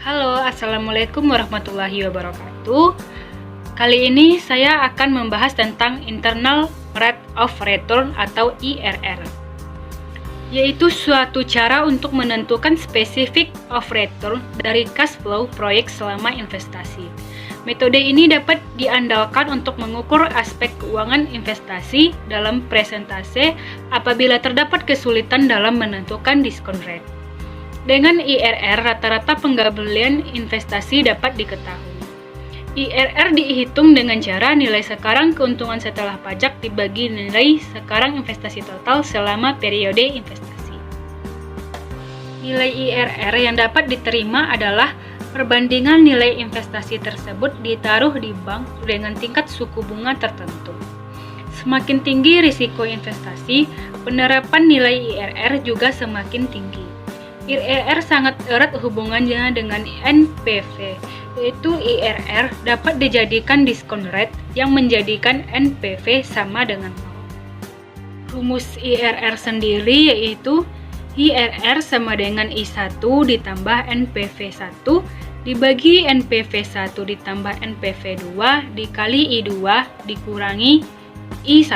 Halo, Assalamualaikum warahmatullahi wabarakatuh. Kali ini saya akan membahas tentang Internal Rate of Return atau IRR, yaitu suatu cara untuk menentukan specific of return dari cash flow proyek selama investasi. Metode ini dapat diandalkan untuk mengukur aspek keuangan investasi dalam presentase apabila terdapat kesulitan dalam menentukan diskon rate. Dengan IRR, rata-rata penggabungan investasi dapat diketahui. IRR dihitung dengan cara nilai sekarang keuntungan setelah pajak dibagi nilai sekarang investasi total selama periode investasi. Nilai IRR yang dapat diterima adalah perbandingan nilai investasi tersebut ditaruh di bank dengan tingkat suku bunga tertentu. Semakin tinggi risiko investasi, penerapan nilai IRR juga semakin tinggi. IRR sangat erat hubungannya dengan NPV, yaitu IRR dapat dijadikan diskon rate yang menjadikan NPV sama dengan 0. Rumus IRR sendiri yaitu IRR sama dengan I1 ditambah NPV1 dibagi NPV1 ditambah NPV2 dikali I2 dikurangi I1.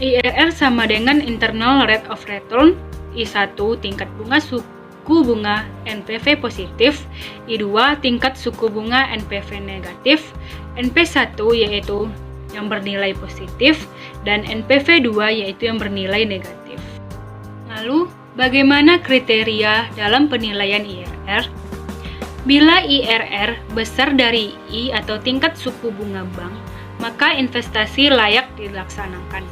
IRR sama dengan Internal Rate of Return, I1 tingkat bunga suku bunga NPV positif, I2 tingkat suku bunga NPV negatif, NP1 yaitu yang bernilai positif, dan NPV2 yaitu yang bernilai negatif. Lalu, bagaimana kriteria dalam penilaian IRR? Bila IRR besar dari I atau tingkat suku bunga bank, maka investasi layak dilaksanakan.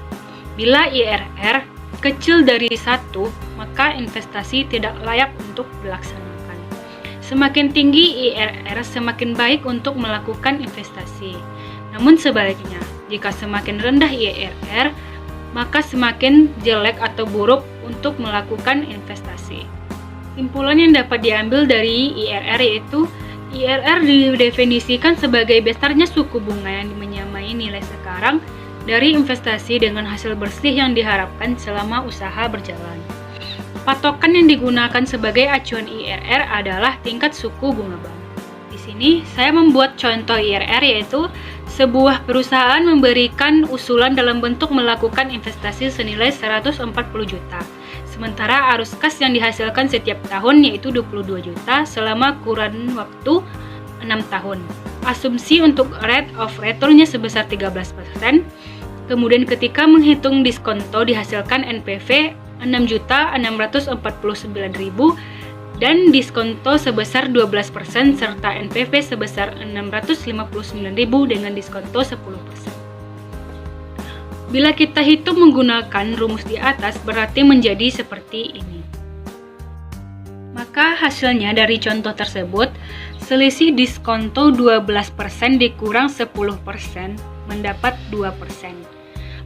Bila IRR kecil dari 1, maka investasi tidak layak untuk dilaksanakan. Semakin tinggi IRR, semakin baik untuk melakukan investasi. Namun sebaliknya, jika semakin rendah IRR, maka semakin jelek atau buruk untuk melakukan investasi. Simpulan yang dapat diambil dari IRR yaitu IRR didefinisikan sebagai besarnya suku bunga yang menyamai nilai sekarang dari investasi dengan hasil bersih yang diharapkan selama usaha berjalan. Patokan yang digunakan sebagai acuan IRR adalah tingkat suku bunga bank. Di sini saya membuat contoh IRR yaitu sebuah perusahaan memberikan usulan dalam bentuk melakukan investasi senilai 140 juta. Sementara arus kas yang dihasilkan setiap tahun yaitu 22 juta selama kurun waktu 6 tahun. Asumsi untuk rate of return-nya sebesar 13%. Kemudian ketika menghitung diskonto dihasilkan NPV 6.649.000 dan diskonto sebesar 12% serta NPV sebesar 659.000 dengan diskonto 10%. Bila kita hitung menggunakan rumus di atas berarti menjadi seperti ini. Maka hasilnya dari contoh tersebut, selisih diskonto 12% dikurang 10% mendapat 2%.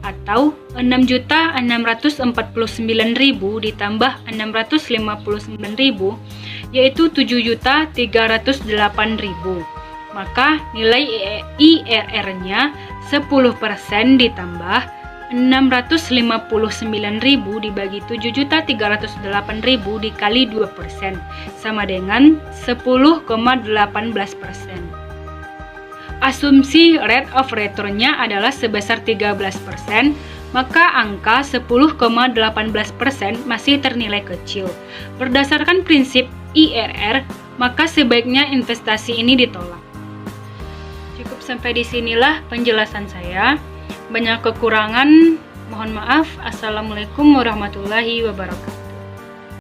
Atau 6.649.000 ditambah 659.000 yaitu 7.308.000. Maka nilai IRR-nya 10% ditambah 659.000 dibagi 7.308.000 dikali 2% sama dengan 10,18%. Asumsi rate of return-nya adalah sebesar 13%, maka angka 10,18% masih ternilai kecil. Berdasarkan prinsip IRR, maka sebaiknya investasi ini ditolak. Cukup sampai di sinilah penjelasan saya. Banyak kekurangan, mohon maaf. Assalamualaikum warahmatullahi wabarakatuh.